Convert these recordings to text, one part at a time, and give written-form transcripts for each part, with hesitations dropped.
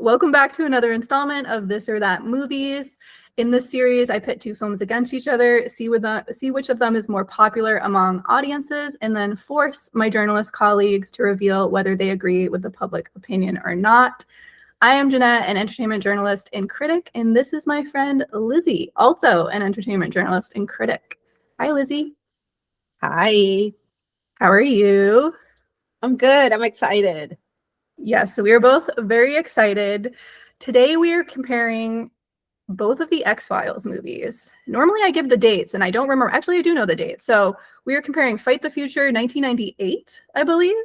Welcome back to another installment of This or That Movies. In this series, I pit two films against each other, see which of them is more popular among audiences, and then force my journalist colleagues to reveal whether they agree with the public opinion or not. I am Jeanette, an entertainment journalist and critic, and this is my friend Lizzie, also an entertainment journalist and critic. Hi, Lizzie. Hi. How are you? I'm good. I'm excited. Yes, so we are both very excited. Today we are comparing both of the X-Files movies. Normally I give the dates and I don't remember. Actually, I do know the dates. So we are comparing Fight the Future 1998, I believe,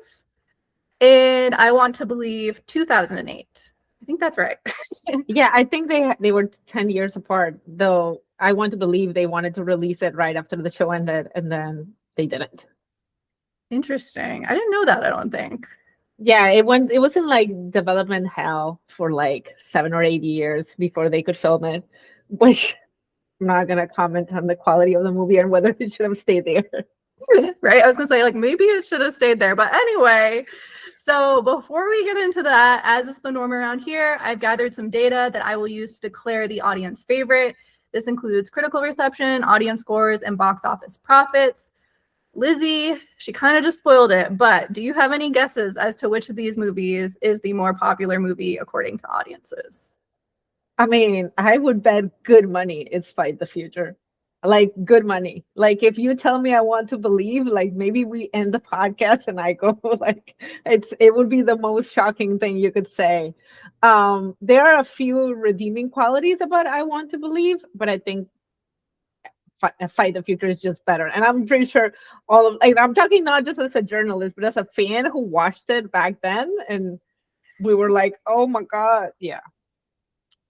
and I Want to Believe 2008. I think that's right. Yeah, I think they were 10 years apart, though I want to believe they wanted to release it right after the show ended and then they didn't. Interesting. I didn't know that, I don't think. Yeah, it was in like development hell for like 7 or 8 years before they could film it, which I'm not gonna comment on the quality of the movie and whether it should have stayed there. Right? I was gonna say, like, maybe it should have stayed there. But anyway, so before we get into that, as is the norm around here, I've gathered some data that I will use to declare the audience favorite. This includes critical reception, audience scores, and box office profits. Lizzie, she kind of just spoiled it, but do you have any guesses as to which of these movies is the more popular movie according to audiences? I mean, I would bet good money it's Fight the Future. Like good money. Like if you tell me I want to believe, like maybe we end the podcast and I go like it would be the most shocking thing you could say. There are a few redeeming qualities about I Want to Believe, but I think Fight the Future is just better. And I'm pretty sure all of like I'm talking not just as a journalist, but as a fan who watched it back then and we were like, oh my God, yeah.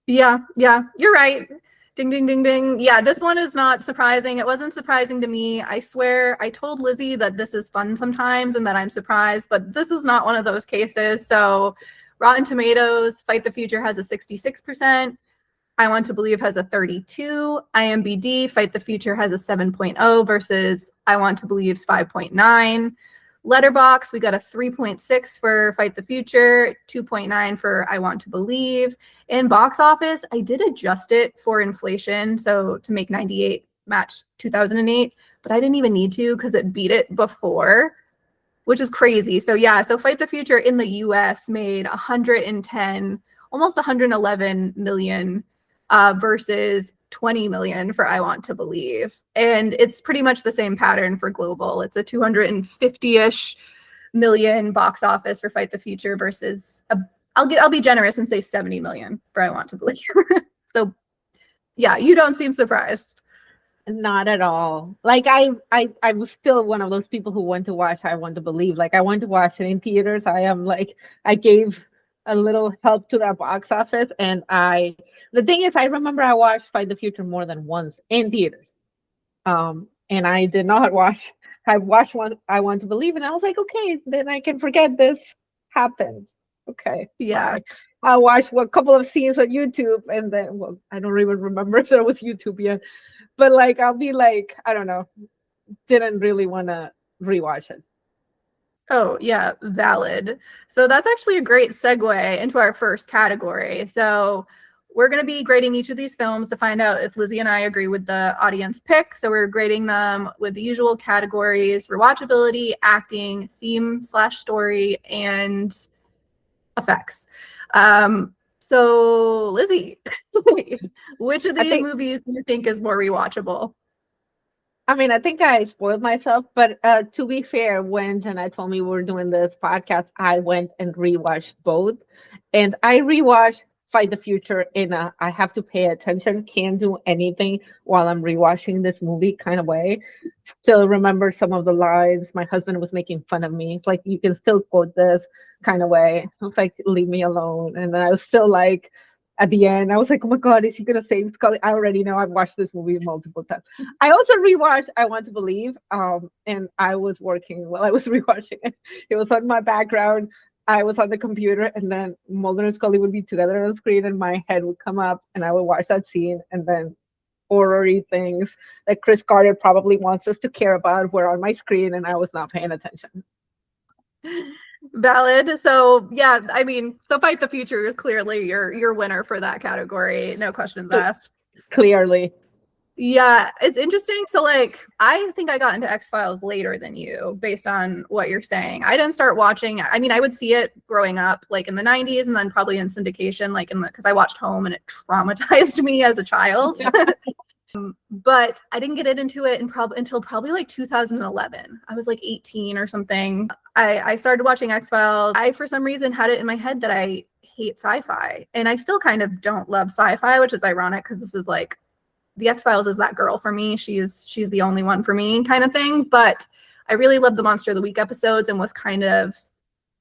Yeah, you're right. Ding, ding, ding, ding. Yeah, this one is not surprising. It wasn't surprising to me. I swear, I told Lizzie that this is fun sometimes and that I'm surprised, but this is not one of those cases. So Rotten Tomatoes, Fight the Future has a 66%. I Want to Believe has a 32. IMDb, Fight the Future has a 7.0 versus I Want to Believe's 5.9. Letterboxd, we got a 3.6 for Fight the Future, 2.9 for I Want to Believe. In box office, I did adjust it for inflation, so to make 98 match 2008, but I didn't even need to because it beat it before, which is crazy. So yeah, so Fight the Future in the US made 110, almost 111 million versus 20 million for I Want to Believe. And it's pretty much the same pattern for global. It's a 250-ish million box office for Fight the Future versus I'll be generous and say 70 million for I Want to Believe. So yeah, you don't seem surprised. Not at all. Like I was still one of those people who went to watch I Want to Believe. Like I went to watch it in theaters. I gave a little help to that box office. And the thing is, I remember I watched Fight the Future more than once in theaters. And I did not watch. I watched one I Want to Believe, and I was like, okay, then I can forget this happened. Okay, yeah. fine. I watched a couple of scenes on YouTube, and then I don't even remember if there was YouTube yet. But like, I'll be like, I don't know, didn't really want to rewatch it. Oh, yeah, valid. So that's actually a great segue into our first category. So we're going to be grading each of these films to find out if Lizzie and I agree with the audience pick. So we're grading them with the usual categories: rewatchability, acting, theme/story, and effects. So Lizzie, which of these movies do you think is more rewatchable? I mean, I think I spoiled myself, but to be fair, when Jeanette told me we were doing this podcast, I went and rewatched both. And I rewatched Fight the Future in a I have to pay attention, can't do anything while I'm rewatching this movie kind of way. Still remember some of the lines. My husband was making fun of me. It's like, you can still quote this kind of way. I was like, leave me alone. And then I was still like, at the end, I was like, oh my God, is he going to save Scully? I already know. I've watched this movie multiple times. I also rewatched I Want to Believe, and I was working while I was rewatching it. It was on my background. I was on the computer, and then Mulder and Scully would be together on the screen, and my head would come up, and I would watch that scene, and then horror-y things that Chris Carter probably wants us to care about were on my screen, and I was not paying attention. Valid. So yeah, I mean, so Fight the Future is clearly your winner for that category. No questions asked. Clearly. Yeah, it's interesting. So like I think I got into X-Files later than you based on what you're saying. I didn't start watching, I mean, I would see it growing up like in the 90s and then probably in syndication like in the because I watched Home and it traumatized me as a child. But I didn't get into it until probably like 2011. I was like 18 or something. I started watching X-Files. I, for some reason, had it in my head that I hate sci-fi. And I still kind of don't love sci-fi, which is ironic because this is like, the X-Files is that girl for me. She's the only one for me kind of thing. But I really loved the Monster of the Week episodes and was kind of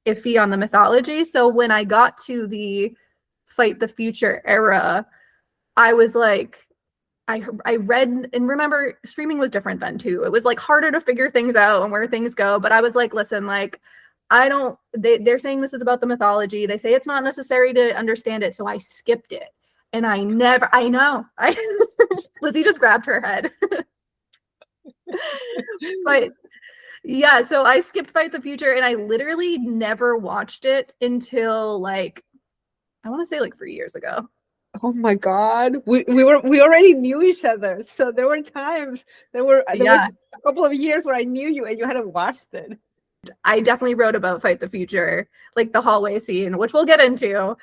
iffy on the mythology. So when I got to the Fight the Future era, I was like, I read, and remember streaming was different then too. It was like harder to figure things out and where things go. But I was like, listen, like they're saying this is about the mythology. They say it's not necessary to understand it. So I skipped it. And I know. Lizzie just grabbed her head. But yeah, so I skipped Fight the Future and I literally never watched it until like, I want to say like 3 years ago. Oh my God. We already knew each other. So there were times there was a couple of years where I knew you and you hadn't watched it. I definitely wrote about Fight the Future, like the hallway scene, which we'll get into.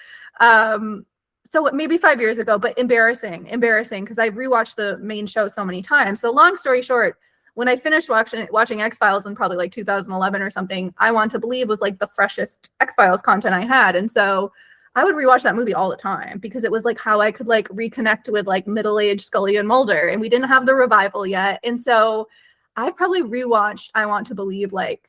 So maybe 5 years ago, but embarrassing because I've rewatched the main show so many times. So long story short, when I finished watching X-Files in probably like 2011 or something, I Want to Believe was like the freshest X-Files content I had. And so I would rewatch that movie all the time because it was like how I could like reconnect with like middle-aged Scully and Mulder, and we didn't have the revival yet. And so I've probably rewatched I Want to Believe like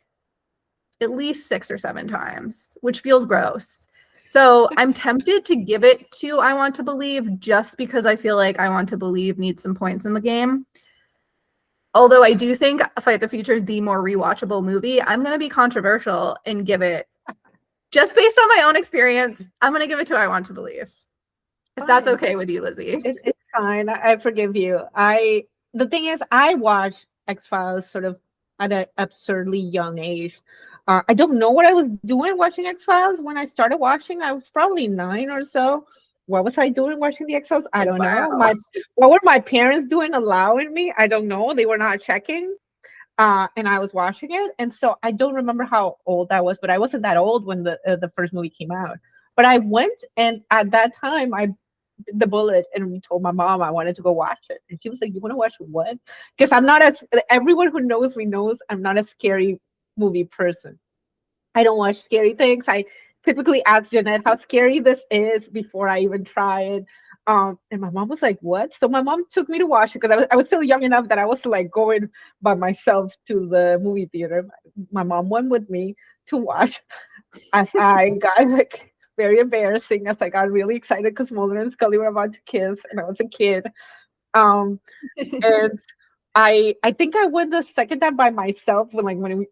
at least 6 or 7 times, which feels gross. So I'm tempted to give it to I Want to Believe just because I feel like I Want to Believe needs some points in the game. Although I do think Fight the Future is the more rewatchable movie, I'm going to be controversial and give it, just based on my own experience, I'm going to give it to I Want to Believe. If that's okay with you, Lizzie. It's fine. I forgive you. The thing is, I watched X-Files sort of at an absurdly young age. I don't know what I was doing watching X-Files when I started watching. I was probably 9 or so. What was I doing watching the X-Files? I don't know. What were my parents doing, allowing me? I don't know. They were not checking. And I was watching it. And so I don't remember how old I was, but I wasn't that old when the first movie came out. But I went, and at that time, I bit the bullet and told my mom I wanted to go watch it. And she was like, "You want to watch what?" Because everyone who knows me knows I'm not a scary movie person. I don't watch scary things. I typically ask Jeanette how scary this is before I even try it. And my mom was like, "What?" So my mom took me to watch it because I was still young enough that I was like going by myself to the movie theater. My mom went with me to watch. As I got like very embarrassing, as I got really excited because Mulder and Scully were about to kiss, and I was a kid. And I think I went the second time by myself when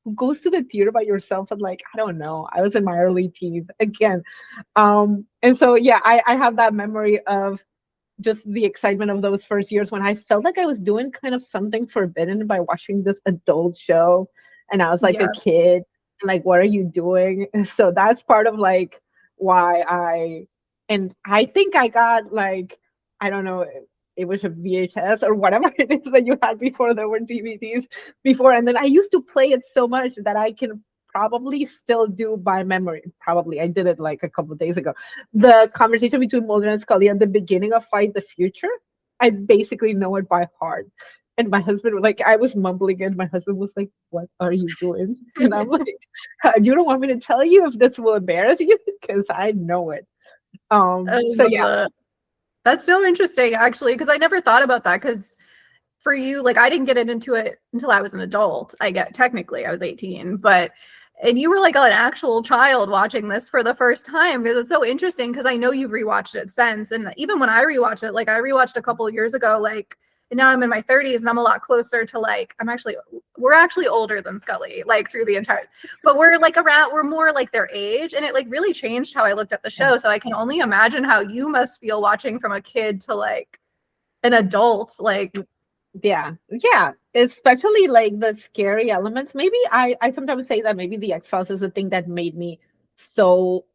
who goes to the theater by yourself and like, I don't know, I was in my early teens again. And so yeah, I have that memory of just the excitement of those first years when I felt like I was doing kind of something forbidden by watching this adult show, and I was like a kid, and like, what are you doing? And so that's part of like why I think I got like, I don't know, it was a VHS or whatever it is that you had before there were DVDs before. And then I used to play it so much that I can probably still do by memory. Probably. I did it like a couple of days ago. The conversation between Mulder and Scully at the beginning of Fight the Future, I basically know it by heart. And my husband, like, I was mumbling and my husband was like, "What are you doing?" And I'm like, "You don't want me to tell you if this will embarrass you?" Because I know it. So yeah. That's so interesting, actually, because I never thought about that. Because for you, like, I didn't get into it until I was an adult. Technically, I was 18, and you were like an actual child watching this for the first time, because it's so interesting. Because I know you've rewatched it since, and even when I rewatched it, like I rewatched a couple of years ago, like, and now I'm in my 30s and I'm a lot closer to like, we're actually older than Scully, like through the entire, but we're more like their age, and it like really changed how I looked at the show. So I can only imagine how you must feel watching from a kid to like an adult, like. Yeah. especially like the scary elements. Maybe I sometimes say that maybe the X-Files is the thing that made me so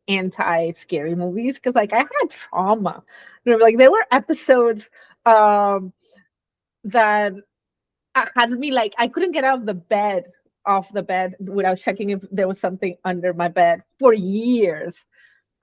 anti-scary movies, because like I had trauma. Like there were episodes um that had me like I couldn't get out of the bed without checking if there was something under my bed for years.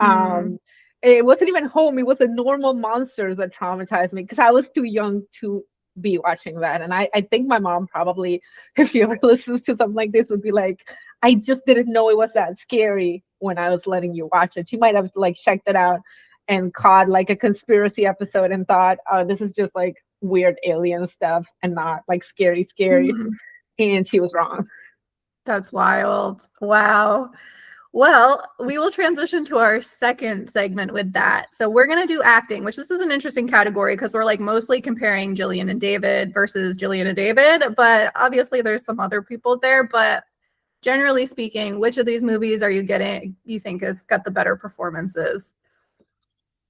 Mm. Um, it wasn't even home. It was the normal monsters that traumatized me because I was too young to be watching that. And I think my mom probably, if she ever listens to something like this, would be like, I just didn't know it was that scary when I was letting you watch it. She might have like checked it out and caught like a conspiracy episode and thought, oh, this is just like weird alien stuff and not like scary. Mhm. And she was wrong. That's wild. Wow. Well, we will transition to our second segment with that. So we're going to do acting, which this is an interesting category because we're like mostly comparing Gillian and David versus Gillian and David, but obviously there's some other people there. But generally speaking, which of these movies are you think has got the better performances?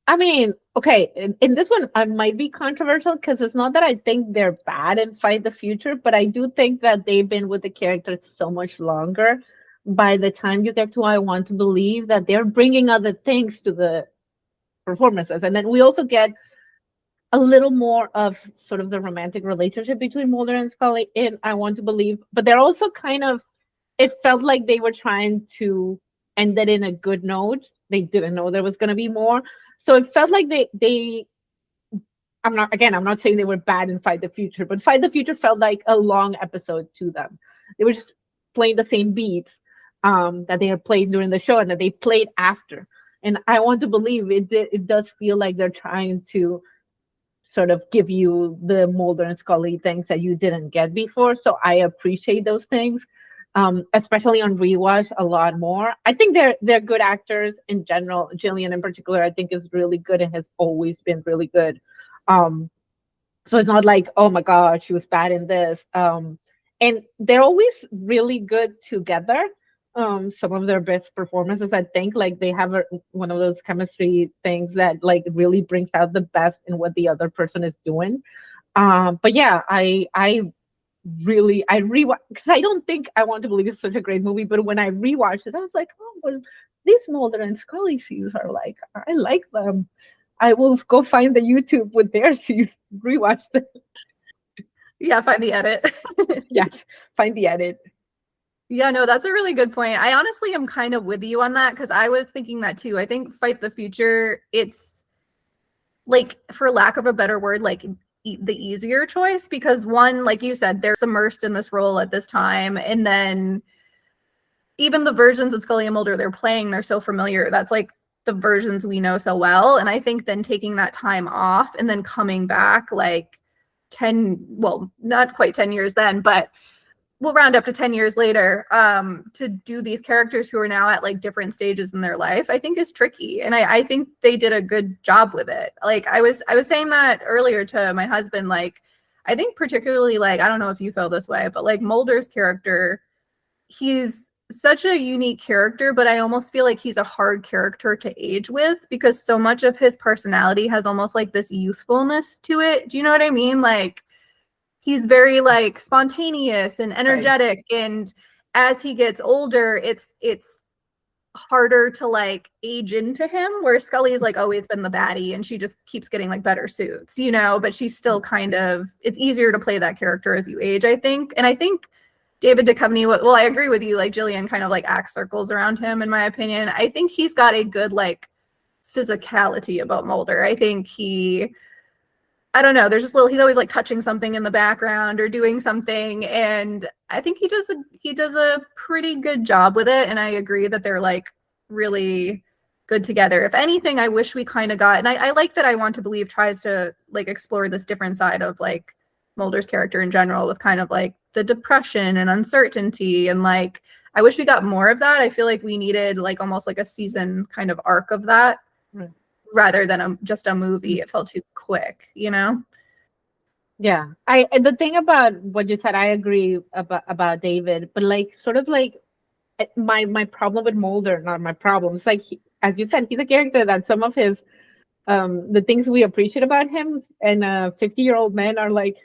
I mean, okay, in this one, I might be controversial because it's not that I think they're bad in Fight the Future, but I do think that they've been with the characters so much longer. By the time you get to I Want to Believe, that they're bringing other things to the performances. And then we also get a little more of sort of the romantic relationship between Mulder and Scully in I Want to Believe, but they're also kind of, it felt like they were trying to end it in a good note. They didn't know there was going to be more. So it felt like they I'm not saying they were bad in Fight the Future, but Fight the Future felt like a long episode to them. They were just playing the same beats that they had played during the show and that they played after. And I Want to Believe it does feel like they're trying to sort of give you the Mulder and Scully things that you didn't get before. So I appreciate those things, especially on rewatch a lot more. I think they're good actors in general. Gillian in particular, I think is really good and has always been really good. Um, so it's not like, oh my God, she was bad in this. And they're always really good together. Some of their best performances, I think, like they have one of those chemistry things that like really brings out the best in what the other person is doing. But yeah, I rewatch because I don't think I Want to Believe it's such a great movie, but when I rewatched it, I was like, oh, well, these Mulder and Scully scenes are like, I like them. I will go find the YouTube with their scenes, rewatch them. Yeah, find the edit. Yes, find the edit. Yeah, no, that's a really good point. I honestly am kind of with you on that because I was thinking that too. I think Fight the Future, it's like, for lack of a better word, like the easier choice because one, like you said, they're immersed in this role at this time. And then even the versions of Scully and Mulder they're playing, they're so familiar. That's like the versions we know so well. And I think then taking that time off and then coming back like 10, well, not quite 10 years then, but we'll round up to 10 years later to do these characters who are now at like different stages in their life, I think is tricky. And I think they did a good job with it. Like I was saying that earlier to my husband, like, I think particularly like, I don't know if you feel this way, but like Mulder's character, he's such a unique character, but I almost feel like he's a hard character to age with because so much of his personality has almost like this youthfulness to it. Do you know what I mean? Like, he's very like spontaneous and energetic, right. And as he gets older, it's harder to like age into him, where Scully's like always been the baddie and she just keeps getting like better suits, you know, but she's still kind of, it's easier to play that character as you age, I think. And I think David Duchovny, well, I agree with you, like Gillian kind of like acts circles around him, in my opinion. I think he's got a good like physicality about Mulder. I think I don't know, there's just he's always like touching something in the background or doing something. And I think he does a pretty good job with it. And I agree that they're like really good together. If anything, I wish we kind of got, and I like that I Want to Believe tries to like explore this different side of like Mulder's character in general with kind of like the depression and uncertainty. And like, I wish we got more of that. I feel like we needed like almost like a season kind of arc of that. Right. Rather than just a movie. It felt too quick, you know? Yeah. The thing about what you said, I agree about David, but like sort of like my problem with Mulder, not my problem. It's like as you said, he's a character that some of his the things we appreciate about him and 50-year-old men are like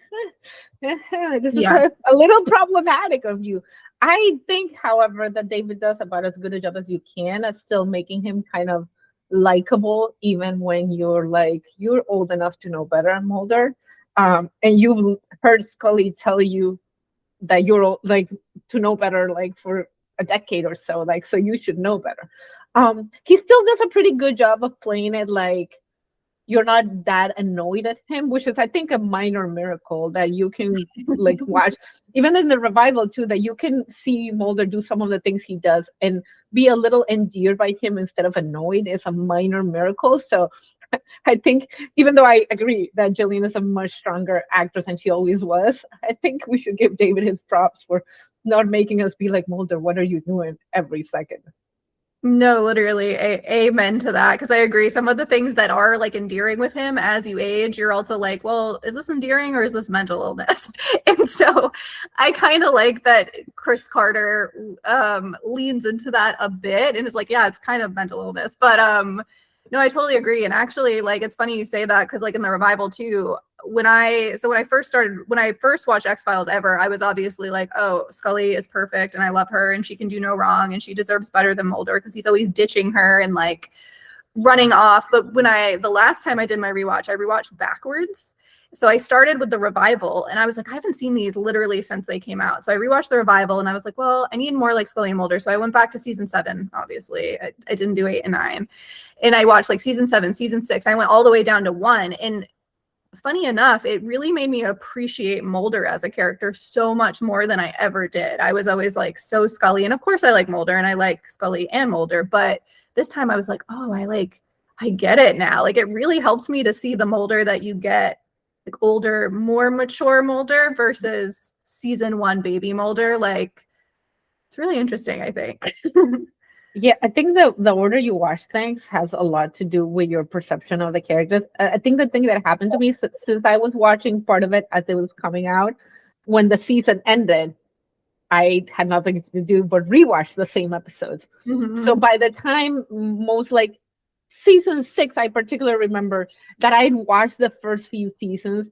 This is Yeah. a little problematic of you. I think, however, that David does about as good a job as you can at still making him kind of likable, even when you're like, you're old enough to know better, Mulder. And you've heard Scully tell you that you're like to know better, like for a decade or so, like, so you should know better. He still does a pretty good job of playing it like you're not that annoyed at him, which is, I think, a minor miracle that you can like watch, even in the revival too, that you can see Mulder do some of the things he does and be a little endeared by him instead of annoyed is a minor miracle. So I think, even though I agree that Gillian is a much stronger actress than she always was, I think we should give David his props for not making us be like, Mulder, what are you doing every second? No, literally, amen to that. Because I agree, some of the things that are like endearing with him as you age, you're also like, well, is this endearing or is this mental illness? And so I kind of like that Chris Carter leans into that a bit and is like, yeah, it's kind of mental illness. But no, I totally agree. And actually, like, it's funny you say that because like in the revival too, when I first watched X-Files ever, I was obviously like, oh, Scully is perfect and I love her and she can do no wrong and she deserves better than Mulder because he's always ditching her and like running off. But the last time I did my rewatch, I rewatched backwards. So I started with the revival and I was like, I haven't seen these literally since they came out. So I rewatched the revival and I was like, well, I need more like Scully and Mulder. So I went back to season 7, obviously. I didn't do 8 and 9. And I watched like season 7, season 6. I went all the way down to 1. And funny enough, it really made me appreciate Mulder as a character so much more than I ever did. I was always like so Scully. And of course I like Mulder and I like Scully and Mulder. But this time I was like, oh, I get it now. Like it really helped me to see the Mulder that you get, like older, more mature Mulder versus season 1 baby Mulder. Like it's really interesting, I think. Yeah, I think the order you watch things has a lot to do with your perception of the characters. I think the thing that happened to me since I was watching part of it as it was coming out, when the season ended, I had nothing to do but rewatch the same episodes. So Mm-hmm. by the time most like season 6, I particularly remember that I'd watched the first few seasons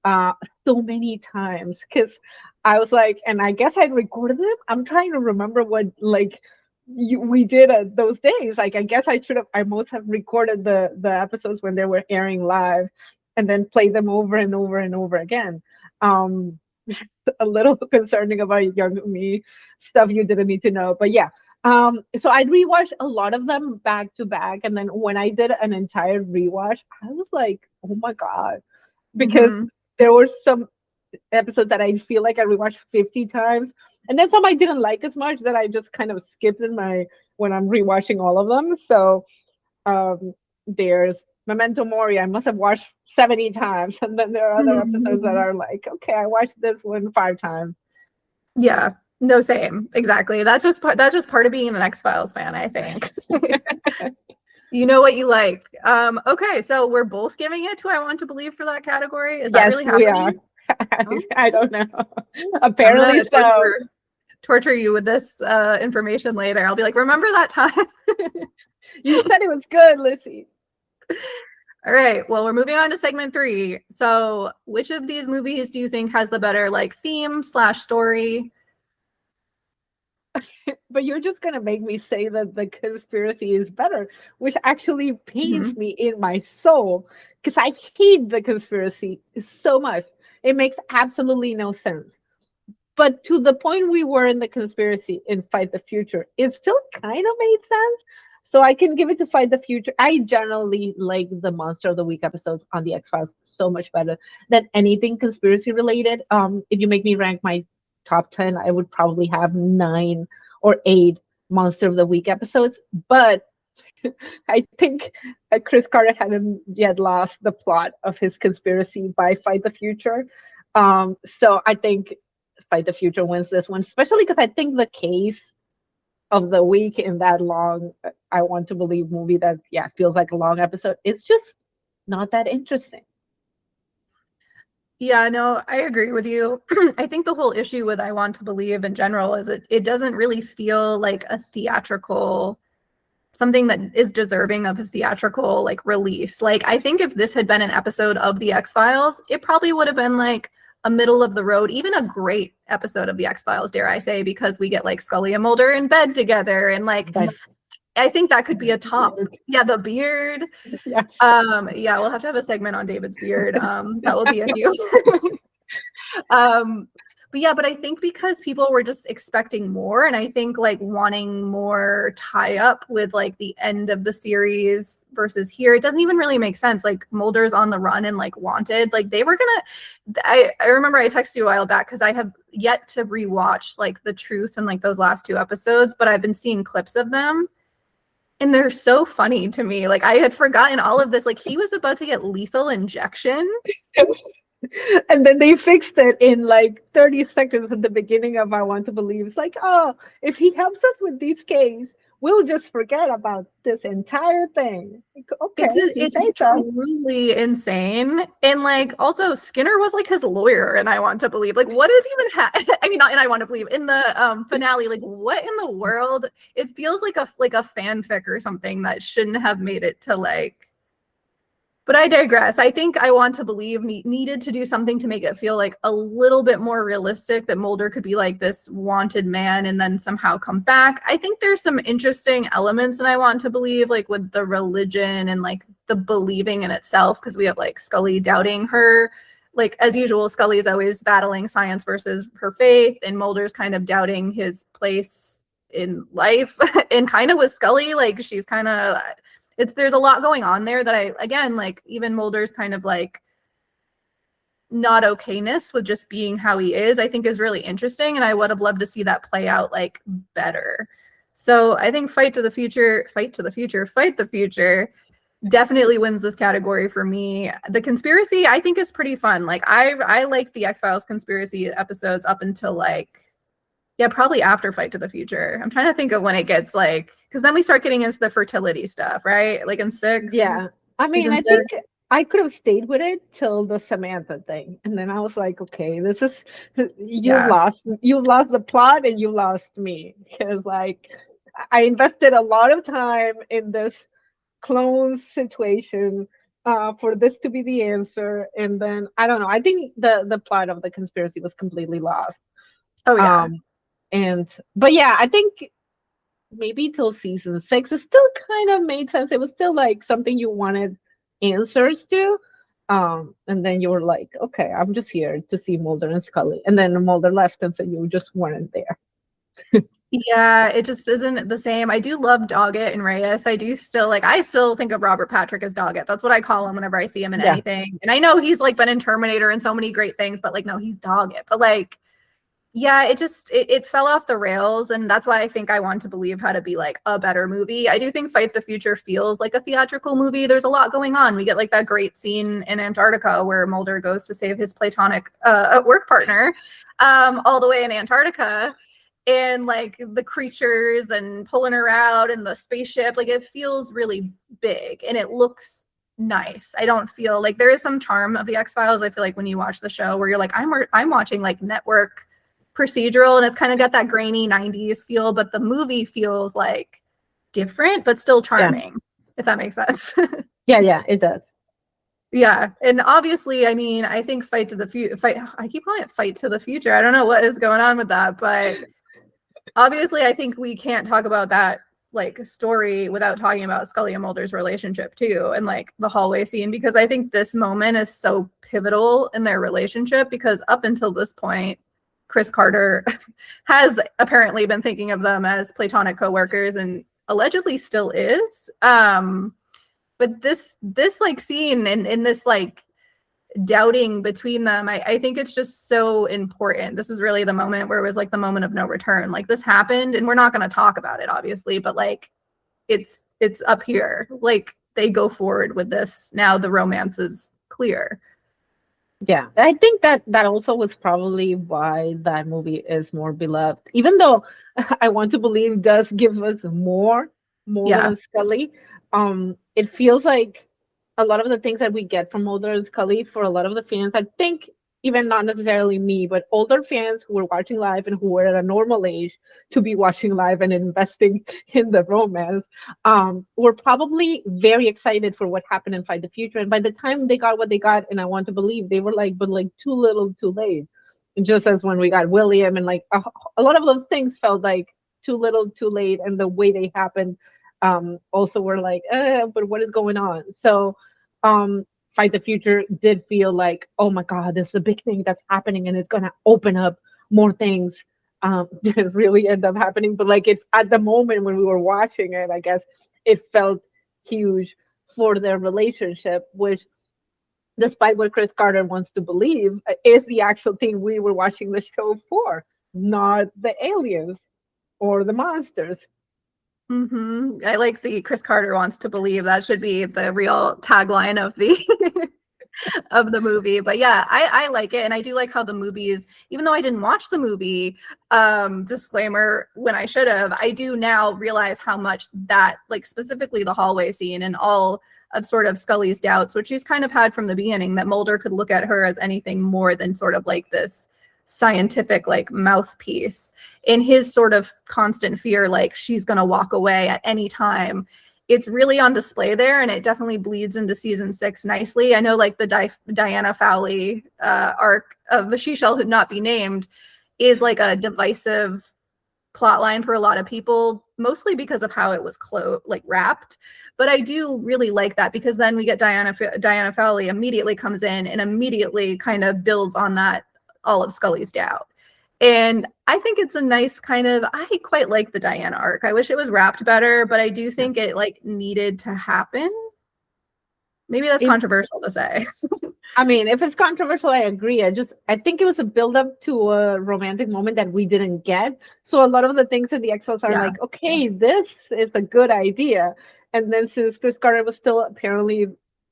so many times because I was like, and I guess I'd recorded them. I'm trying to remember what like we did those days. Like I guess I must have recorded the episodes when they were airing live and then played them over and over and over again. Um a little concerning about young me, stuff you didn't need to know. But yeah. So I'd rewatch a lot of them back to back. And then when I did an entire rewatch, I was like, oh my God. Because Mm-hmm. there were some episodes that I feel like I rewatched 50 times. And then some I didn't like as much that I just kind of skipped in my when I'm rewatching all of them. So there's Memento Mori, I must have watched 70 times. And then there are other episodes that Mm-hmm. are like, okay, I watched this one 5 times. Yeah. No, same. Exactly. That's just part of being an X-Files fan, I think. You know what you like. Okay, so we're both giving it to I Want to Believe for that category. Is that Yes, really we are. happening? Oh, I don't know. I'm Apparently gonna so. torture you with this information later. I'll be like, remember that time? You said it was good, Lissy. All right. Well, we're moving on to segment 3. So, which of these movies do you think has the better like theme/story? But you're just gonna make me say that the conspiracy is better, which actually pains Mhm. me in my soul because I hate the conspiracy so much. It makes absolutely no sense. But to the point we were in the conspiracy in Fight the Future, it still kind of made sense. So I can give it to Fight the Future. I generally like the Monster of the Week episodes on the X Files so much better than anything conspiracy related. If you make me rank my top 10, I would probably have 9 or 8 Monster of the Week episodes. But I think Chris Carter hadn't yet lost the plot of his conspiracy by Fight the Future. So I think Fight the Future wins this one, especially because I think the case of the week in that long I Want to Believe movie that feels like a long episode is just not that interesting. Yeah, no, I agree with you. I think the whole issue with I Want to Believe in general is it doesn't really feel like a theatrical something that is deserving of a theatrical like release. Like I think if this had been an episode of the X-Files, it probably would have been like a middle of the road, even a great episode of the X-Files, dare I say, because we get like Scully and Mulder in bed together, and like I think that could be a top. Yeah, the beard. Yes. Yeah, we'll have to have a segment on David's beard. That will be a new. But I think because people were just expecting more, and I think like wanting more tie up with like the end of the series versus here, it doesn't even really make sense. Like Mulder's on the run and like wanted, like they were gonna. I remember I texted you a while back because I have yet to rewatch like The Truth and like those last 2 episodes, but I've been seeing clips of them. And they're so funny to me. Like I had forgotten all of this. Like he was about to get lethal injection. And then they fixed it in like 30 seconds at the beginning of I Want to Believe. It's like, oh, if he helps us with this case, we'll just forget about this entire thing. Like, okay, it's truly insane. And like also Skinner was like his lawyer, and I Want to Believe. Like what is even I mean, not in I Want to Believe, in the finale, like what in the world? It feels like a fanfic or something that shouldn't have made it to like. But I digress. I think I Want to Believe needed to do something to make it feel like a little bit more realistic, that Mulder could be like this wanted man and then somehow come back. I think there's some interesting elements in I Want to Believe, like with the religion and like the believing in itself, because we have like Scully doubting her. Like as usual, Scully is always battling science versus her faith, and Mulder's kind of doubting his place in life. And kind of with Scully, like she's kind of... there's a lot going on there that I, again, like even Mulder's kind of like not okayness with just being how he is, I think is really interesting. And I would have loved to see that play out like better. So I think Fight the Future definitely wins this category for me. The conspiracy, I think, is pretty fun. Like I like the X-Files conspiracy episodes up until like, yeah, probably after Fight to the Future. I'm trying to think of when it gets like, because then we start getting into the fertility stuff, right? Like in 6. Yeah. I mean, I think I could have stayed with it till the Samantha thing. And then I was like, okay, this is, you lost the plot and you lost me. Because like, I invested a lot of time in this clone situation for this to be the answer. And then, I don't know, I think the plot of the conspiracy was completely lost. Oh, yeah. But yeah, I think maybe till season 6 it still kind of made sense. It was still like something you wanted answers to, and then you were like, okay, I'm just here to see Mulder and Scully, and then Mulder left, and so you just weren't there. Yeah, it just isn't the same. I do love Doggett and Reyes. I still think of Robert Patrick as Doggett. That's what I call him whenever I see him in anything. And I know he's like been in Terminator and so many great things, but like no, he's Doggett. But like, yeah, it fell off the rails, and that's why I think I Want to Believe had to be like a better movie. I do think Fight the Future feels like a theatrical movie. There's a lot going on. We get like that great scene in Antarctica where Mulder goes to save his platonic work partner all the way in Antarctica, and like the creatures and pulling her out and the spaceship, like it feels really big and it looks nice. I don't feel like there is some charm of the X-Files. I feel like when you watch the show where you're like, I'm watching like network procedural, and it's kind of got that grainy 90s feel, but the movie feels like different but still charming, if that makes sense. yeah, it does. Yeah, and obviously, I mean, I think I keep calling it Fight to the Future. I don't know what is going on with that, but obviously I think we can't talk about that like story without talking about Scully and Mulder's relationship too, and like the hallway scene, because I think this moment is so pivotal in their relationship, because up until this point Chris Carter has apparently been thinking of them as platonic coworkers, and allegedly still is. But this like scene and this like doubting between them, I think it's just so important. This was really the moment where it was like the moment of no return. Like this happened, and we're not going to talk about it, obviously, but like it's up here. Like they go forward with this. Now the romance is clear. Yeah, I think that also was probably why that movie is more beloved. Even though I Want to Believe does give us more than Scully, it feels like a lot of the things that we get from Mulder and Scully, for a lot of the fans, I think even not necessarily me, but older fans who were watching live and who were at a normal age to be watching live and investing in the romance, were probably very excited for what happened in Fight the Future. And by the time they got what they got, and I want to believe, they were like, but like too little, too late. And just as when we got William, and like a lot of those things felt like too little, too late, and the way they happened, also were like, but what is going on? So, Fight the Future did feel like, oh my God, this is a big thing that's happening and it's gonna open up more things that really end up happening. But like it's at the moment when we were watching it, I guess it felt huge for their relationship, which despite what Chris Carter wants to believe, is the actual thing we were watching the show for, not the aliens or the monsters. I like the Chris Carter wants to believe. That should be the real tagline of the of the movie. But yeah, I like it, and I do like how the movies, even though I didn't watch the movie, disclaimer, when I should have, I do now realize how much that, like specifically the hallway scene and all of sort of Scully's doubts, which she's kind of had from the beginning, that Mulder could look at her as anything more than sort of like this scientific like mouthpiece, in his sort of constant fear like she's going to walk away at any time. It's really on display there, and it definitely bleeds into season 6 nicely. I know like the Diana Fowley arc of the She Shall Not Be Named is like a divisive plot line for a lot of people, mostly because of how it was wrapped. But I do really like that, because then we get Diana Fowley immediately comes in and immediately kind of builds on that, all of Scully's doubt. And I think it's a nice kind of, I quite like the Diana arc. I wish it was wrapped better, but I do think it like needed to happen. Maybe that's controversial to say. I mean, if it's controversial, I agree. I think it was a build-up to a romantic moment that we didn't get. So a lot of the things in the X-Files are like, okay, this is a good idea. And then since Chris Carter was still apparently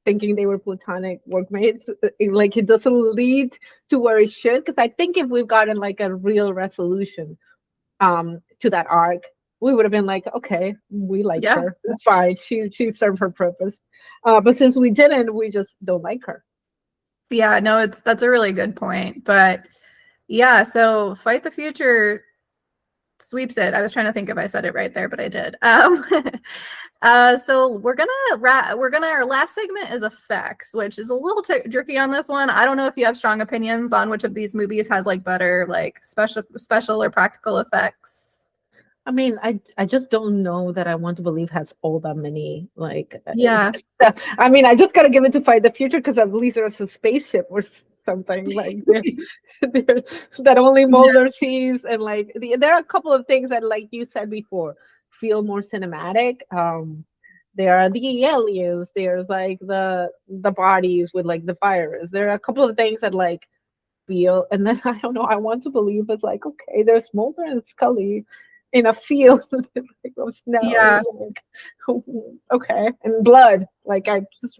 thinking they were platonic workmates, like it doesn't lead to where it should. Because I think if we've gotten like a real resolution to that arc, we would have been like, okay, we like her. It's fine. She served her purpose. But since we didn't, we just don't like her. Yeah, no, that's a really good point. But yeah, so Fight the Future sweeps it. I was trying to think if I said it right there, but I did. So our last segment is effects, which is a little tricky on this one. I don't know if you have strong opinions on which of these movies has like better like special or practical effects. I mean, I just don't know that I Want to Believe has all that many, like, I mean, I just gotta give it to Fight the Future because at least there's a spaceship or something like that only Mulder sees, and like there are a couple of things that, like you said before, feel more cinematic. There are the aliens, there's like the bodies with like the virus. There are a couple of things that like feel, and then I don't know, I Want to Believe it's like, okay, there's Mulder and Scully in a field of snow. Like, okay, and blood, like I just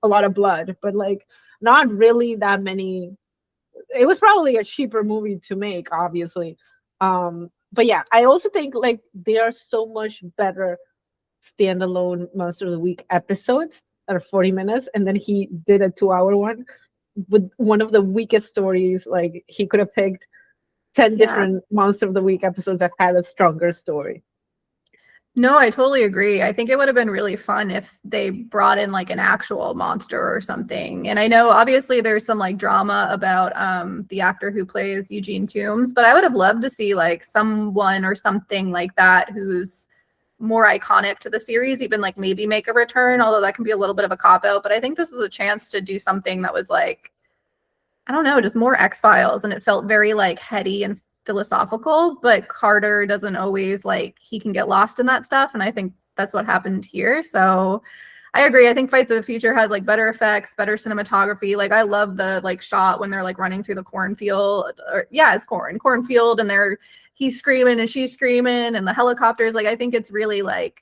a lot of blood, but like not really that many. It was probably a cheaper movie to make, obviously. But yeah, I also think like they are so much better standalone Monster of the Week episodes that are 40 minutes, and then he did a 2-hour one with one of the weakest stories. Like he could have picked 10 different Monster of the Week episodes that had a stronger story. No, I totally agree. I think it would have been really fun if they brought in like an actual monster or something. And I know obviously there's some like drama about the actor who plays Eugene Toombs, but I would have loved to see like someone or something like that who's more iconic to the series, even like maybe make a return, although that can be a little bit of a cop-out. But I think this was a chance to do something that was like, I don't know, just more X-Files, and it felt very like heady and philosophical, but Carter doesn't always like, he can get lost in that stuff, and I think that's what happened here. So I agree. I think Fight the Future has like better effects, better cinematography. Like I love the like shot when they're like running through the cornfield, or it's cornfield, and he's screaming and she's screaming, and the helicopters. Like I think it's really like,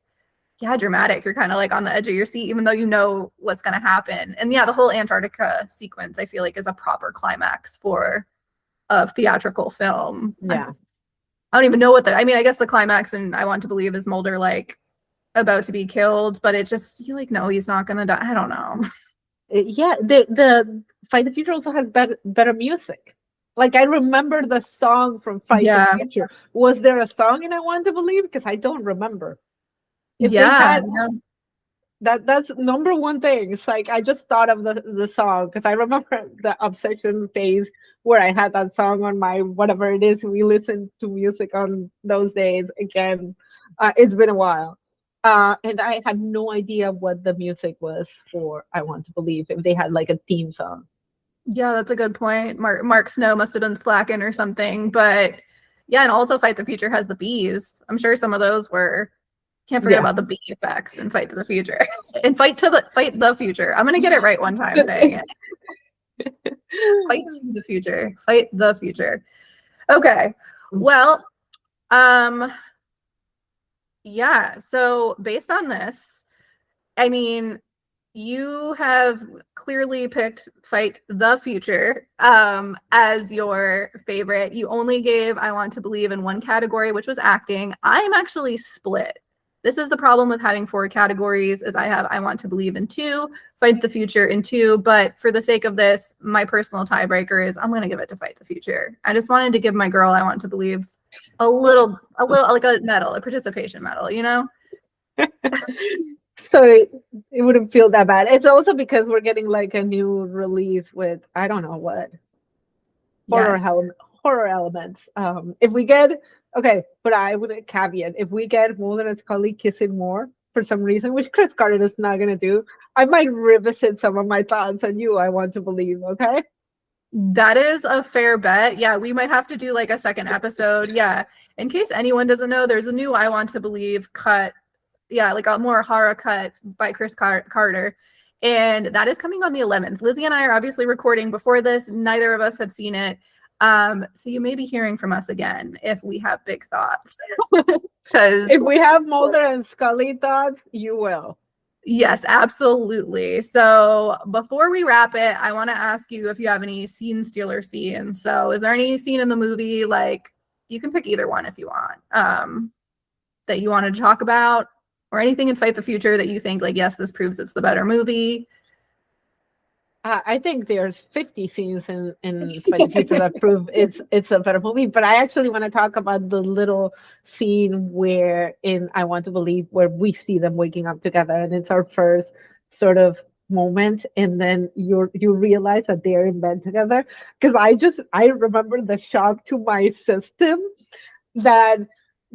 dramatic. You're kind of like on the edge of your seat, even though you know what's going to happen. And the whole Antarctica sequence, I feel like, is a proper climax for a theatrical film. Yeah. I don't even know I guess the climax in I Want to Believe is Mulder like about to be killed, but it just, you like, no, he's not going to die. I don't know. Yeah, the Fight the Future also has better music. Like I remember the song from Fight the Yeah. Future. Was there a song in I Want to Believe? Because I don't remember. If they Yeah. had that's number one thing. It's like I just thought of the song because I remember the obsession phase where I had that song on my whatever it is we listened to music on those days. Again, it's been a while. And I had no idea what the music was for I Want to Believe, if they had like a theme song. Yeah, that's a good point. Mark Snow must have been slacking or something. But yeah, and also Fight the Future has the bees. I'm sure some of those were can't forget Yeah. about the bee effects in Fight to the Future. And Fight the Future. I'm gonna get it right one time saying it. Fight to the Future. Fight the Future. Okay. Well, yeah, so based on this, I mean, you have clearly picked Fight the Future as your favorite. You only gave I Want to Believe in one category, which was acting. I'm actually split. This is the problem with having 4 categories is I have I Want to Believe in 2, Fight the Future in 2, but for the sake of this, my personal tiebreaker is I'm going to give it to Fight the Future. I just wanted to give my girl I Want to Believe a little like a medal, a participation medal, you know? So it wouldn't feel that bad. It's also because we're getting like a new release with I don't know what horror Yes. horror elements. If we get okay, but I would caveat if we get Mulder and Scully kissing more for some reason, which Chris Carter is not gonna do, I might revisit some of my thoughts on you. I Want to Believe. Okay. That is a fair bet. Yeah, we might have to do like a second episode. Yeah. In case anyone doesn't know, there's a new I Want to Believe cut. Yeah, like a more horror cut by Chris Carter. And that is coming on the 11th. Lizzie and I are obviously recording before this. Neither of us have seen it. So you may be hearing from us again if we have big thoughts. Because if we have Mulder and Scully thoughts, you will. yes, absolutely. So before we wrap it, I want to ask you if you have any scene stealer scenes. So is there any scene in the movie, like you can pick either one if you want, that you wanted to talk about, or anything in Fight the Future that you think like, yes, this proves it's the better movie? I think there's 50 scenes in Fight the Future that prove it's a better movie. But I actually want to talk about the little scene where in I Want to Believe where we see them waking up together, and it's our first sort of moment, and then you realize that they're in bed together. Because I remember the shock to my system that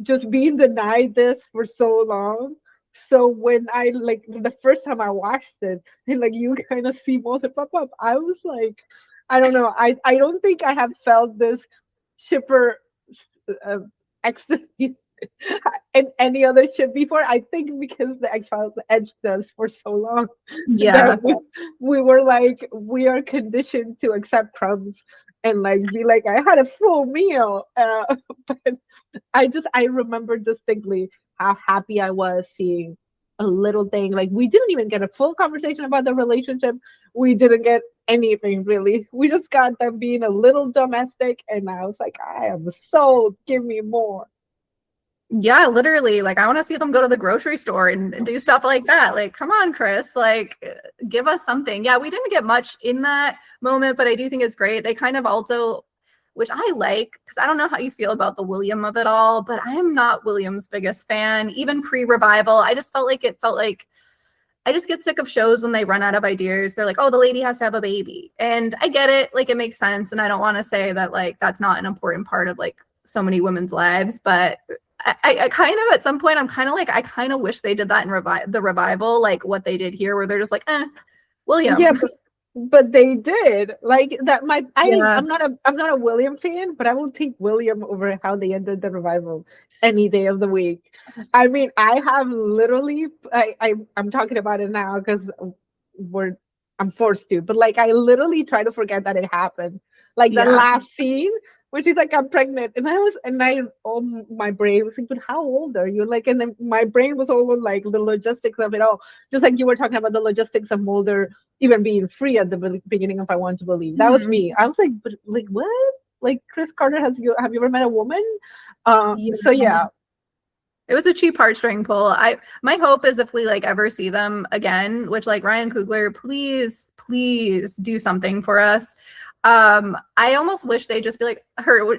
just being denied this for so long. So when I like the first time I watched it, and like you kind of see both pop up, I was like, I don't know, I don't think I have felt this shipper uh, ecstasy in any other ship before. I think because the X-Files edged us for so long Yeah. that we were like we are conditioned to accept crumbs and like be like I had a full meal, but I remember distinctly how happy I was seeing a little thing. Like we didn't even get a full conversation about the relationship. We didn't get anything really. We just got them being a little domestic, and I was like, I am sold. Give me more. Yeah, literally. Like, I want to see them go to the grocery store and do stuff like that. Like, come on, Chris. Like, give us something. Yeah, we didn't get much in that moment, but I do think it's great. They kind of also, which I like, because I don't know how you feel about the William of it all, but I am not William's biggest fan. Even pre-revival, I just felt like I just get sick of shows when they run out of ideas. They're like, oh, the lady has to have a baby. And I get it. Like, it makes sense. And I don't want to say that, like, that's not an important part of, like, so many women's lives, but I kind of at some point I'm kind of like I kind of wish they did that in the revival, like what they did here, where they're just like, William. Yeah, but they did like that. Yeah. I'm not a William fan, but I will take William over how they ended the revival any day of the week. I mean, I have literally I'm talking about it now because I'm forced to, but like I literally try to forget that it happened. Like the Yeah. last scene when she's like, I'm pregnant. Oh, my brain was like, but how old are you? Like, and then my brain was all on like the logistics of it all. Just like you were talking about the logistics of Mulder even being free at the beginning of I Want to Believe. That was me. I was like, but like, what? Like, Chris Carter, have you ever met a woman? Yeah. So yeah. It was a cheap heartstring pull. My hope is if we like ever see them again, which like Ryan Coogler, please do something for us. I almost wish they'd just be like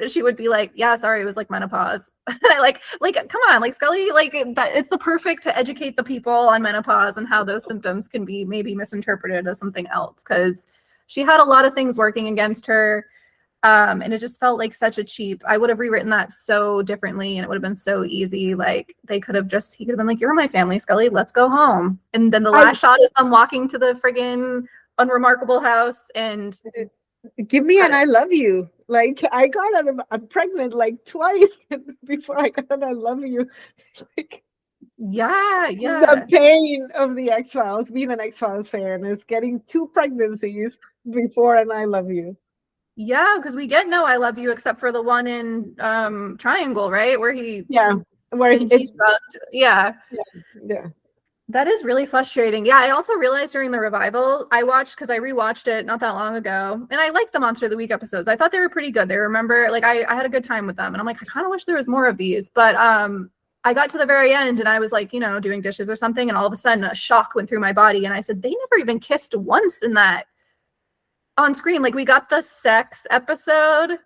she would be like, yeah, sorry, it was like menopause. I like come on, like Scully, like that it's the perfect to educate the people on menopause and how those symptoms can be maybe misinterpreted as something else, because she had a lot of things working against her. And it just felt like such a cheap. I would have rewritten that so differently, and it would have been so easy. Like he could have been like, "You're my family, Scully. Let's go home." And then the last shot is them walking to the friggin' unremarkable house and give me an "I love you." Like I'm pregnant like twice before I got an "I love you." Like yeah. the pain of the X-Files, being an X-Files fan, is getting 2 pregnancies before an "I love you." Yeah, because we get no "I love you" except for the one in Triangle, right? Where he's drugged. Yeah. That is really frustrating. Yeah, I also realized during the revival, I rewatched it not that long ago, and I liked the Monster of the Week episodes. I thought they were pretty good. They remember, like, I had a good time with them, and I'm like, I kind of wish there was more of these. But I got to the very end, and I was like, doing dishes or something, and all of a sudden a shock went through my body, and I said, they never even kissed once in that on screen. Like, we got the sex episode,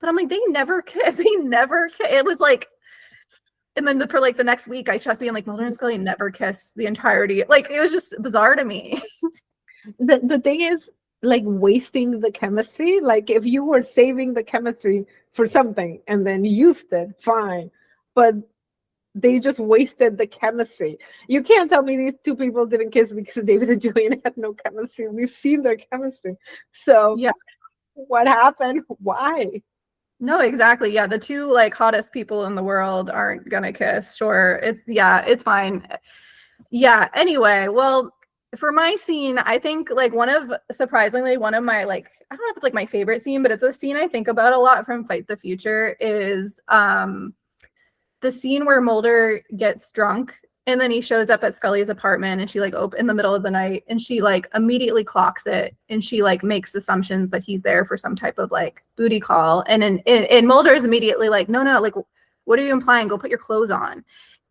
but I'm like, they never kissed. It was like. And then for like the next week, I checked being like, Mulder and Scully never kiss the entirety. Like, it was just bizarre to me. The thing is, like, wasting the chemistry. Like, if you were saving the chemistry for something and then used it, fine. But they just wasted the chemistry. You can't tell me these 2 people didn't kiss because David and Gillian had no chemistry. We've seen their chemistry. So yeah, what happened? Why? No, exactly. Yeah, the 2 like hottest people in the world aren't gonna kiss. Sure, it's fine. Yeah. Anyway, well, for my scene, I think like surprisingly one of my, like, I don't know if it's like my favorite scene, but it's a scene I think about a lot from Fight the Future is the scene where Mulder gets drunk and then he shows up at Scully's apartment, and she like in the middle of the night, and she like immediately clocks it, and she like makes assumptions that he's there for some type of like booty call. And Mulder's immediately like, no, like, what are you implying? Go put your clothes on.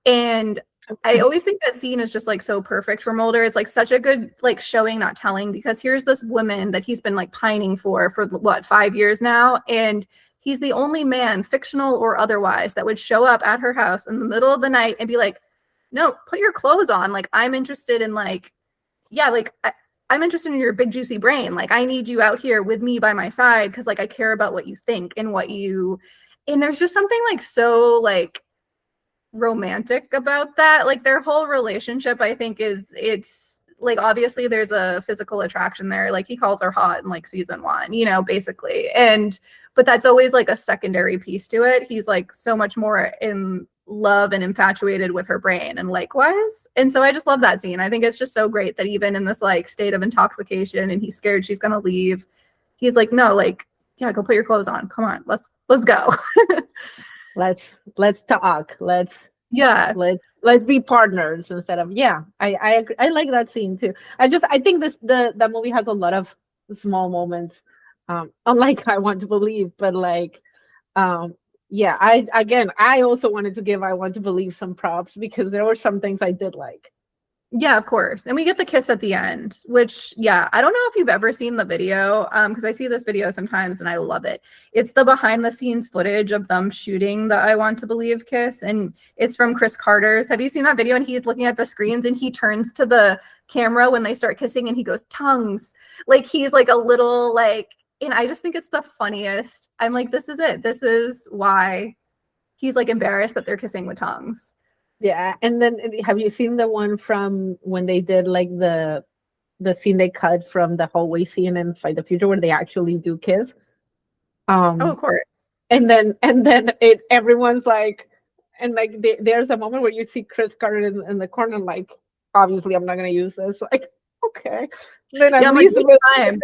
And I always think that scene is just like so perfect for Mulder. It's like such a good like showing, not telling, because here's this woman that he's been like pining for what, 5 years now, and he's the only man, fictional or otherwise, that would show up at her house in the middle of the night and be like, no, put your clothes on. Like, I'm interested in like, yeah, like I'm interested in your big juicy brain. Like, I need you out here with me by my side because like I care about what you think and there's just something like so like romantic about that. Like, their whole relationship, I think, it's like, obviously there's a physical attraction there. Like, he calls her hot in like season 1, basically. But that's always like a secondary piece to it. He's like so much more in love and infatuated with her brain, and likewise. And so I just love that scene. I think it's just so great that even in this like state of intoxication, and he's scared she's gonna leave, he's like, no, like, yeah, go put your clothes on. Come on, let's go. let's talk. Let's be partners instead of, yeah. I agree. I like that scene too. I think the movie has a lot of small moments, unlike I Want to Believe, but like yeah, I also wanted to give I Want to Believe some props because there were some things I did like. Yeah, of course. And we get the kiss at the end, which, yeah, I don't know if you've ever seen the video, because I see this video sometimes and I love it. It's the behind the scenes footage of them shooting the I Want to Believe kiss, and it's from Chris Carter's. Have you seen that video? And he's looking at the screens and he turns to the camera when they start kissing and he goes, tongues. Like, he's like a little like, and I just think it's the funniest. I'm like, this is it. This is why he's like embarrassed that they're kissing with tongues. Yeah, and then have you seen the one from when they did like the scene they cut from the hallway scene in Fight the Future where they actually do kiss? Oh, of course. And then everyone's like, and like there's a moment where you see Chris Carter in the corner, like, obviously I'm not gonna use this. Like, okay. Then at least time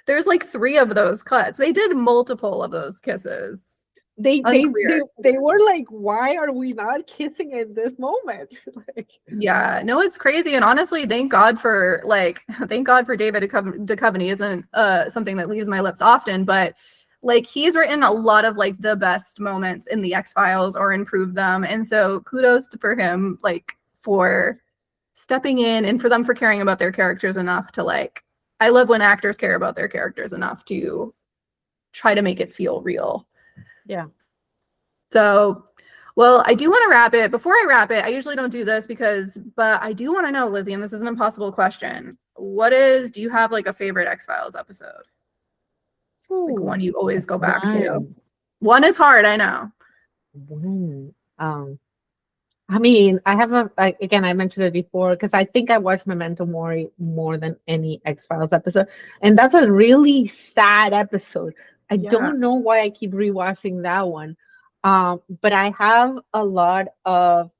there's like 3 of those cuts. They did multiple of those kisses. They were like, why are we not kissing in this moment? Like, yeah, no, it's crazy. And honestly, thank God for David Duchovny. Isn't something that leaves my lips often, but like he's written a lot of like the best moments in the X-Files or improved them. And so kudos for him, like for stepping in and for them for caring about their characters enough to like, I love when actors care about their characters enough to try to make it feel real. Yeah. So, well, I do want to wrap it. Before I wrap it, I usually don't do this but I do want to know, Lizzie, and this is an impossible question. Do you have like a favorite X-Files episode? Like one you always go back to? One is hard, I know. One. I mean, again, I mentioned it before because I think I watched Memento Mori more than any X-Files episode. And that's a really sad episode. I don't know why I keep rewatching that one. But I have a lot of,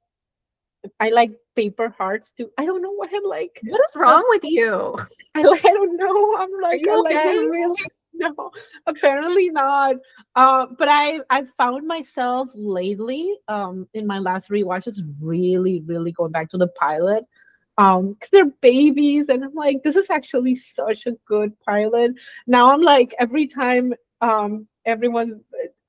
I like Paper Hearts too. I don't know why I'm like. What is wrong with you? I don't know. I'm like, are you okay? I really, no, apparently not. But I found myself lately, in my last rewatches, really, really going back to the pilot. Because they're babies, and I'm like, this is actually such a good pilot. Now I'm like, every time everyone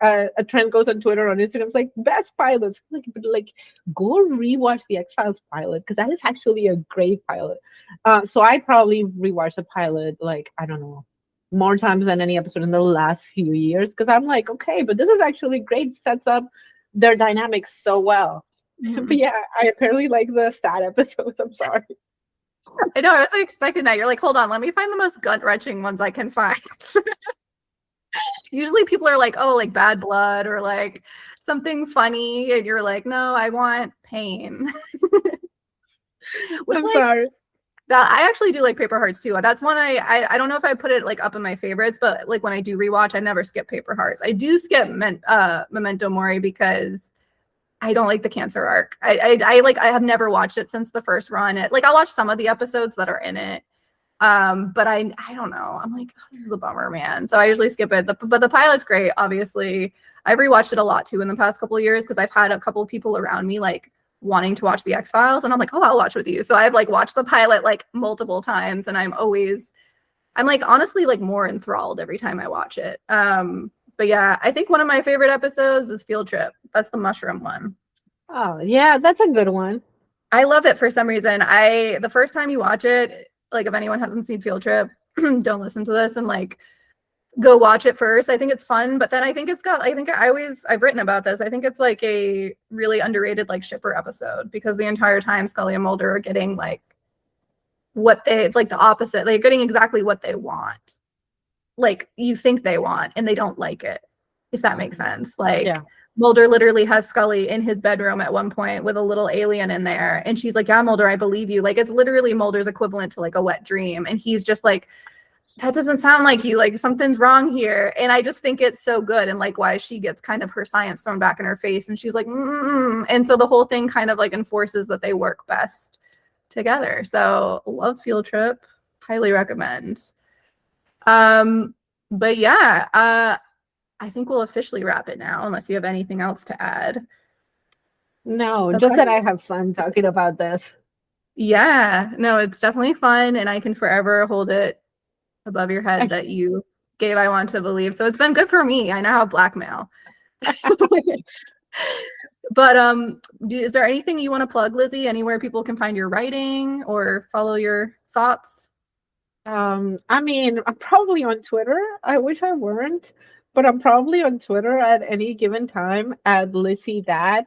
a trend goes on Twitter or on Instagram, it's like best pilots. Like go rewatch the X-Files pilot because that is actually a great pilot. So I probably rewatched the pilot like, I don't know, more times than any episode in the last few years because I'm like, okay, but this is actually great. Sets up their dynamics so well. Mm-hmm. But yeah, I apparently like the sad episodes. I'm sorry. I know, I was expecting that. You're like, hold on, let me find the most gut-wrenching ones I can find. Usually people are like, oh, like Bad Blood or like something funny. And you're like, no, I want pain. I'm sorry. That I actually do like Paper Hearts too. That's one I don't know if I put it like up in my favorites, but like when I do rewatch, I never skip Paper Hearts. I do skip Memento Mori because I don't like the cancer arc. I have never watched it since the first run. I'll watch some of the episodes that are in it. But I don't know. I'm like, oh, this is a bummer, man. So I usually skip it. But the pilot's great, obviously. I've rewatched it a lot too in the past couple of years because I've had a couple of people around me like wanting to watch the X-Files, and I'm like, oh, I'll watch with you. So I've like watched the pilot like multiple times, and I'm like honestly like more enthralled every time I watch it. But yeah, I think one of my favorite episodes is Field Trip. That's the mushroom one. Oh yeah, that's a good one. I love it for some reason. The first time you watch it, like if anyone hasn't seen Field Trip, don't listen to this and like go watch it first. I think it's fun, but then I've written about this. I think it's like a really underrated like shipper episode because the entire time Scully and Mulder are getting like what they like the opposite. They're getting exactly what they want. Like you think they want and they don't like it, if that makes sense. Like Mulder literally has Scully in his bedroom at one point with a little alien in there. And she's like, yeah, Mulder, I believe you. Like, it's literally Mulder's equivalent to like a wet dream. And he's just like, that doesn't sound like you. Like something's wrong here. And I just think it's so good. And like why she gets kind of her science thrown back in her face. And she's like, and so the whole thing kind of like enforces that they work best together. So love Field Trip. Highly recommend. But yeah, I think we'll officially wrap it now, unless you have anything else to add. No, just that I have fun talking about this. Yeah, no, it's definitely fun, and I can forever hold it above your head that you gave I Want to Believe. So it's been good for me. I now have blackmail. But is there anything you want to plug, Lizzie? Anywhere people can find your writing or follow your thoughts? I mean, I'm probably on Twitter. I wish I weren't. But I'm probably on Twitter at any given time at Lissete.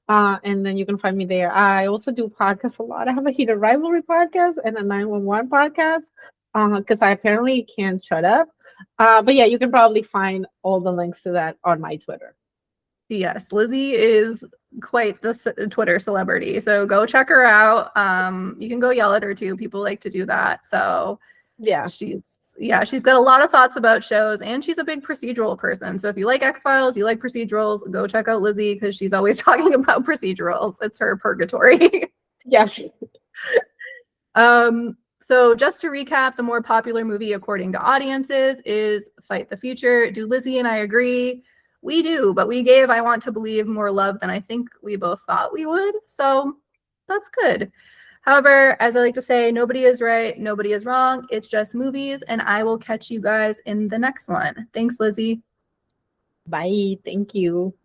And then you can find me there. I also do podcasts a lot. I have a Heated Rivalry podcast and a 911 podcast because I apparently can't shut up. But yeah, you can probably find all the links to that on my Twitter. Yes, Lizzie is quite the Twitter celebrity. So go check her out. You can go yell at her too. People like to do that. So yeah, she's got a lot of thoughts about shows, and she's a big procedural person. So if you like X-Files, you like procedurals, go check out Lizzie because she's always talking about procedurals. It's her purgatory. Yes. So just to recap, the more popular movie according to audiences is Fight the Future. Do Lizzie and I agree? We do, but we gave I Want to Believe more love than I think we both thought we would. So that's good. However, as I like to say, nobody is right, nobody is wrong. It's just movies, and I will catch you guys in the next one. Thanks, Lizzie. Bye. Thank you.